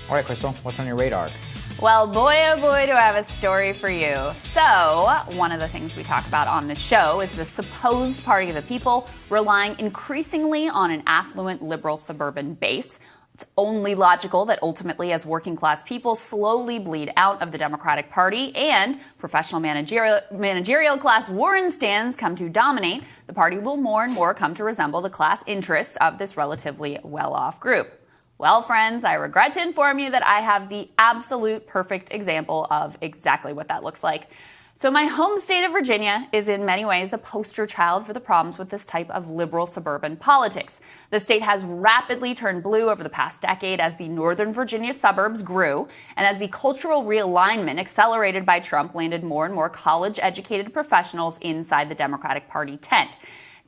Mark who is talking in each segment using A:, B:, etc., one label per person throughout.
A: All right, Krystal, what's on your radar?
B: Well, boy, oh boy, do I have a story for you. So, one of the things we talk about on this show is the supposed party of the people relying increasingly on an affluent liberal suburban base. It's only logical that ultimately, as working class people slowly bleed out of the Democratic Party and professional managerial class Warren stands come to dominate, the party will more and more come to resemble the class interests of this relatively well-off group. Well, friends, I regret to inform you that I have the absolute perfect example of exactly what that looks like. So my home state of Virginia is in many ways the poster child for the problems with this type of liberal suburban politics. The state has rapidly turned blue over the past decade as the Northern Virginia suburbs grew and as the cultural realignment accelerated by Trump landed more and more college-educated professionals inside the Democratic Party tent.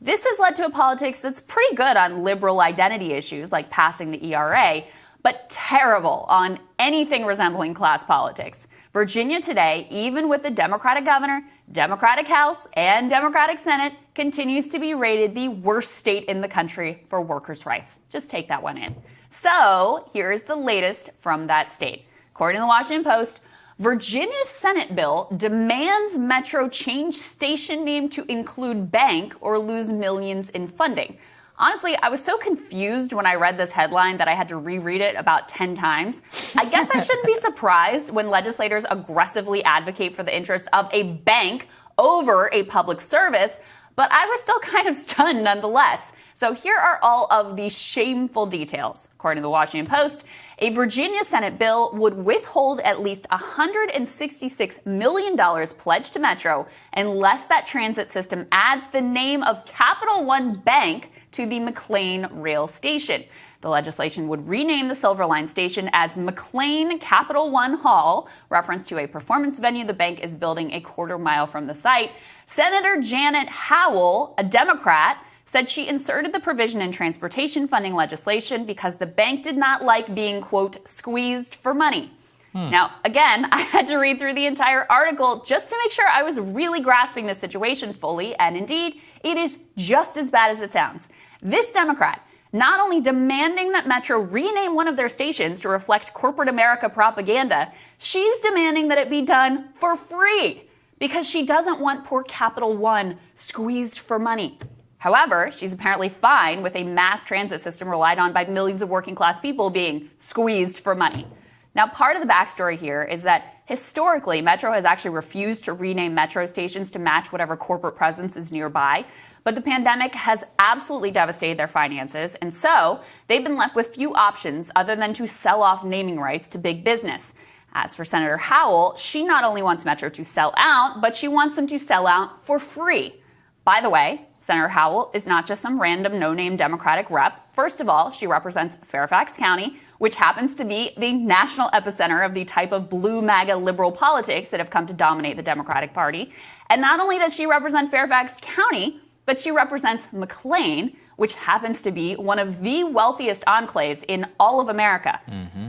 B: This has led to a politics that's pretty good on liberal identity issues like passing the ERA, but terrible on anything resembling class politics. Virginia today, even with the Democratic governor, Democratic House, and Democratic Senate, continues to be rated the worst state in the country for workers' rights. Just take that one in. So here's the latest from that state. According to the Washington Post, Virginia's Senate bill demands Metro change station name to include bank or lose millions in funding. Honestly, I was so confused when I read this headline that I had to reread it about 10 times. I guess I shouldn't be surprised when legislators aggressively advocate for the interests of a bank over a public service, but I was still kind of stunned nonetheless. So here are all of the shameful details. According to the Washington Post, a Virginia Senate bill would withhold at least $166 million pledged to Metro unless that transit system adds the name of Capital One Bank to the McLean rail station. The legislation would rename the Silver Line station as McLean Capital One Hall, reference to a performance venue the bank is building a quarter-mile from the site. Senator Janet Howell, a Democrat, said she inserted the provision in transportation funding legislation because the bank did not like being, quote, squeezed for money. Now, again, I had to read through the entire article just to make sure I was really grasping the situation fully, and indeed, it is just as bad as it sounds. This Democrat, not only demanding that Metro rename one of their stations to reflect corporate America propaganda, she's demanding that it be done for free because she doesn't want poor Capital One squeezed for money. However, she's apparently fine with a mass transit system relied on by millions of working class people being squeezed for money. Now, part of the backstory here is that historically, Metro has actually refused to rename Metro stations to match whatever corporate presence is nearby. But the pandemic has absolutely devastated their finances, and so they've been left with few options other than to sell off naming rights to big business. As for Senator Howell, she not only wants Metro to sell out, but she wants them to sell out for free. By the way, Senator Howell is not just some random no-name Democratic rep. First of all, she represents Fairfax County, which happens to be the national epicenter of the type of blue MAGA liberal politics that have come to dominate the Democratic Party. And not only does she represent Fairfax County, but she represents McLean, which happens to be one of the wealthiest enclaves in all of America.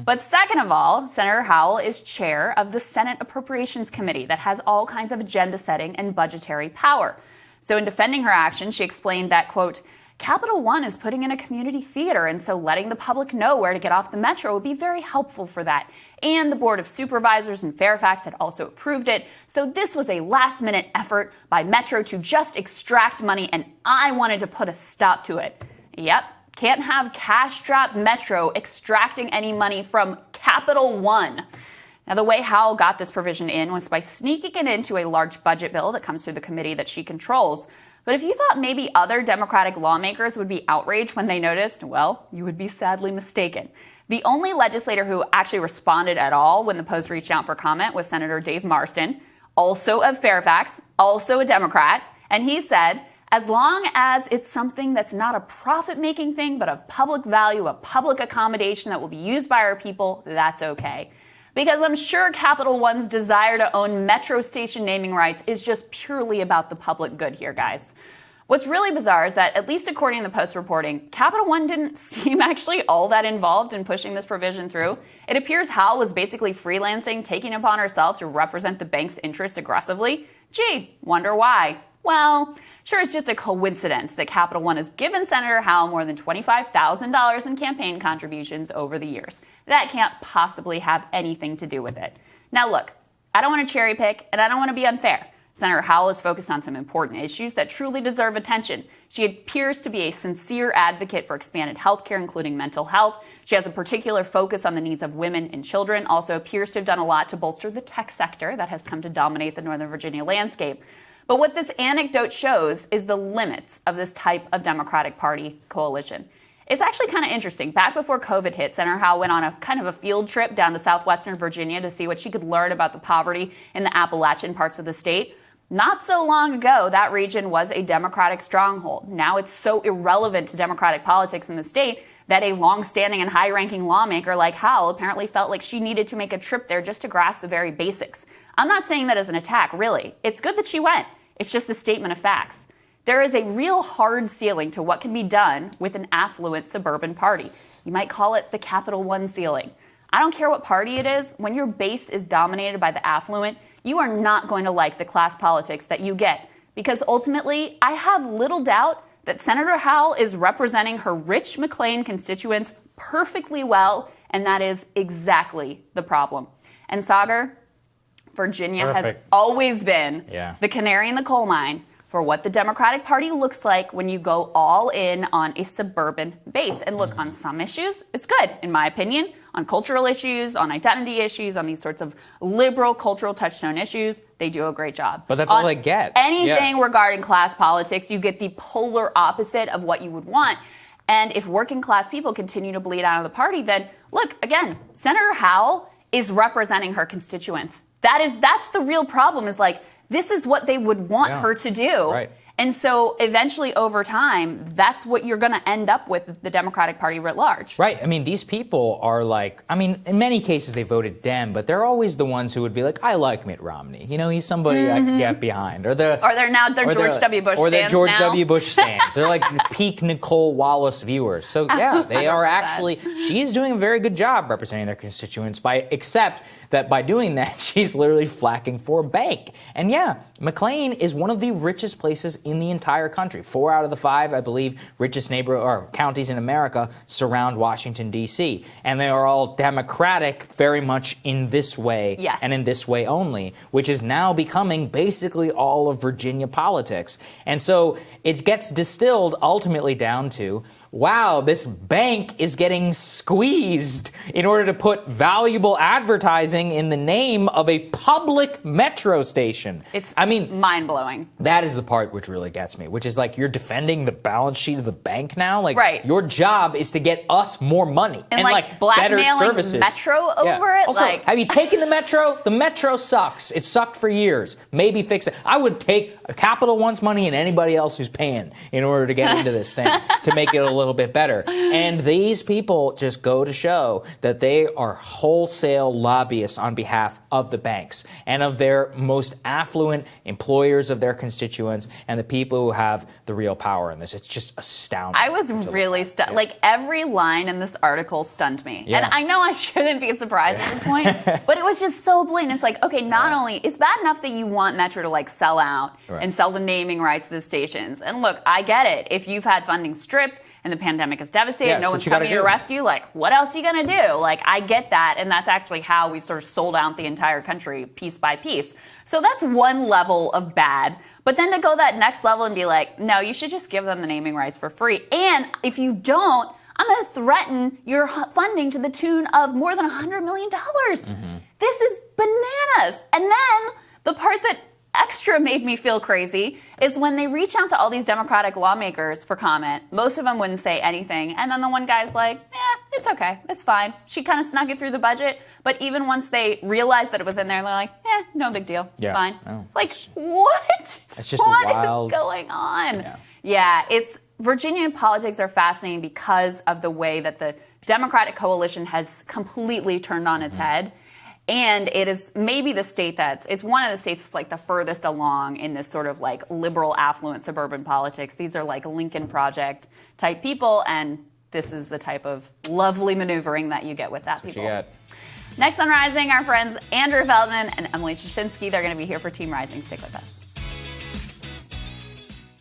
B: But second of all, Senator Howell is chair of the Senate Appropriations Committee that has all kinds of agenda setting and budgetary power. So in defending her action, she explained that, quote, Capital One is putting in a community theater, and so letting the public know where to get off the Metro would be very helpful for that. And the Board of Supervisors in Fairfax had also approved it. So this was a last-minute effort by Metro to just extract money, and I wanted to put a stop to it. Yep, can't have cash-strapped Metro extracting any money from Capital One. Now, the way Howell got this provision in was by sneaking it into a large budget bill that comes through the committee that she controls. But if you thought maybe other Democratic lawmakers would be outraged when they noticed, well, you would be sadly mistaken. The only legislator who actually responded at all when the Post reached out for comment was Senator Dave Marston, also of Fairfax, also a Democrat. And he said, as long as it's something that's not a profit-making thing, but of public value, a public accommodation that will be used by our people, that's okay. Because I'm sure Capital One's desire to own Metro station naming rights is just purely about the public good here, guys. What's really bizarre is that, at least according to the Post reporting, Capital One didn't seem actually all that involved in pushing this provision through. It appears Howell was basically freelancing, taking upon herself to represent the bank's interests aggressively. Gee, wonder why. Well, Sure, it's just a coincidence that Capital One has given Senator Howell more than $25,000 in campaign contributions over the years. That can't possibly have anything to do with it. Now look, I don't want to cherry pick and I don't want to be unfair. Senator Howell is focused on some important issues that truly deserve attention. She appears to be a sincere advocate for expanded health care, including mental health. She has a particular focus on the needs of women and children, also appears to have done a lot to bolster the tech sector that has come to dominate the Northern Virginia landscape. But what this anecdote shows is the limits of this type of Democratic Party coalition. It's actually kind of interesting. Back before COVID hit, Senator Howell went on a kind of a field trip down to southwestern Virginia to see what she could learn about the poverty in the Appalachian parts of the state. Not so long ago, that region was a Democratic stronghold. Now it's so irrelevant to Democratic politics in the state that a long-standing and high-ranking lawmaker like Howell apparently felt like she needed to make a trip there just to grasp the very basics. I'm not saying that as an attack, really. It's good that she went. It's just a statement of facts. There is a real hard ceiling to what can be done with an affluent suburban party. You might call it the Capital One ceiling. I don't care what party it is. When your base is dominated by the affluent, you are not going to like the class politics that you get. Because ultimately, I have little doubt that Senator Howell is representing her rich McLean constituents perfectly well, and that is exactly the problem. And Sagar, Virginia has always been the canary in the coal mine for what the Democratic Party looks like when you go all in on a suburban base. And look, on some issues, it's good, in my opinion. On cultural issues, on identity issues, on these sorts of liberal cultural touchstone issues, they do a great job.
A: But that's all they get.
B: Anything regarding class politics, you get the polar opposite of what you would want. And if working class people continue to bleed out of the party, then look, again, Senator Howell is representing her constituents. That's the real problem, is like, this is what they would want her to do.
A: Right.
B: And so eventually over time, that's what you're going to end up with the Democratic Party writ large.
A: Right. I mean, these people are like, I mean, in many cases they voted Dem, but they're always the ones who would be like, I like Mitt Romney. You know, he's somebody I can get behind. Or they're
B: George W. Bush stands.
A: Or they're George W. Bush stands. They're like peak Nicole Wallace viewers. So yeah, they are actually, she's doing a very good job representing their constituents, except that by doing that, she's literally flacking for a bank. And yeah, McLean is one of the richest places in the entire country. 4 out of the 5, I believe, richest counties in America surround Washington, D.C. And they are all Democratic very much in this way and in this way only, which is now becoming basically all of Virginia politics. And so it gets distilled ultimately down to, wow, this bank is getting squeezed in order to put valuable advertising in the name of a public metro station.
B: It's mind-blowing.
A: That is the part which really gets me, which is like, you're defending the balance sheet of the bank now? Like,
B: right.
A: Your job is to get us more money and like better services.
B: Metro over it?
A: Also, have you taken the Metro? The Metro sucks. It sucked for years. Maybe fix it. I would take Capital One's money and anybody else who's paying in order to get into this thing to make it a little bit better. And these people just go to show that they are wholesale lobbyists on behalf of the banks and of their most affluent employers of their constituents and the people who have the real power in this. It's just astounding.
B: I was really stunned. Like, every line in this article stunned me.
A: Yeah.
B: And I know I shouldn't be surprised at this point, but it was just so blatant. It's like, okay, not only, it's bad enough that you want Metro to like sell out and sell the naming rights to the stations. And look, I get it. If you've had funding stripped and the pandemic is devastated, no one's coming to your rescue, like, what else are you going to do? Like, I get that, and that's actually how we've sort of sold out the entire country piece by piece. So that's one level of bad. But then to go that next level and be like, no, you should just give them the naming rights for free. And if you don't, I'm going to threaten your funding to the tune of more than $100 million. This is bananas. And then the part that extra made me feel crazy is when they reach out to all these Democratic lawmakers for comment. Most of them wouldn't say anything. And then the one guy's like, it's okay. It's fine. She kind of snuck it through the budget. But even once they realized that it was in there, they're like, no big deal. It's fine. Oh, it's like, what?
A: It's just
B: what is going on? Yeah, it's Virginia politics are fascinating because of the way that the Democratic coalition has completely turned on its head. And it is maybe the state it's one of the states that's like the furthest along in this sort of like liberal, affluent suburban politics. These are like Lincoln Project type people, and this is the type of lovely maneuvering that you get with that people. Next on Rising, our friends Andrew Feldman and Emily Chashinsky. They're going to be here for Team Rising. Stick with us.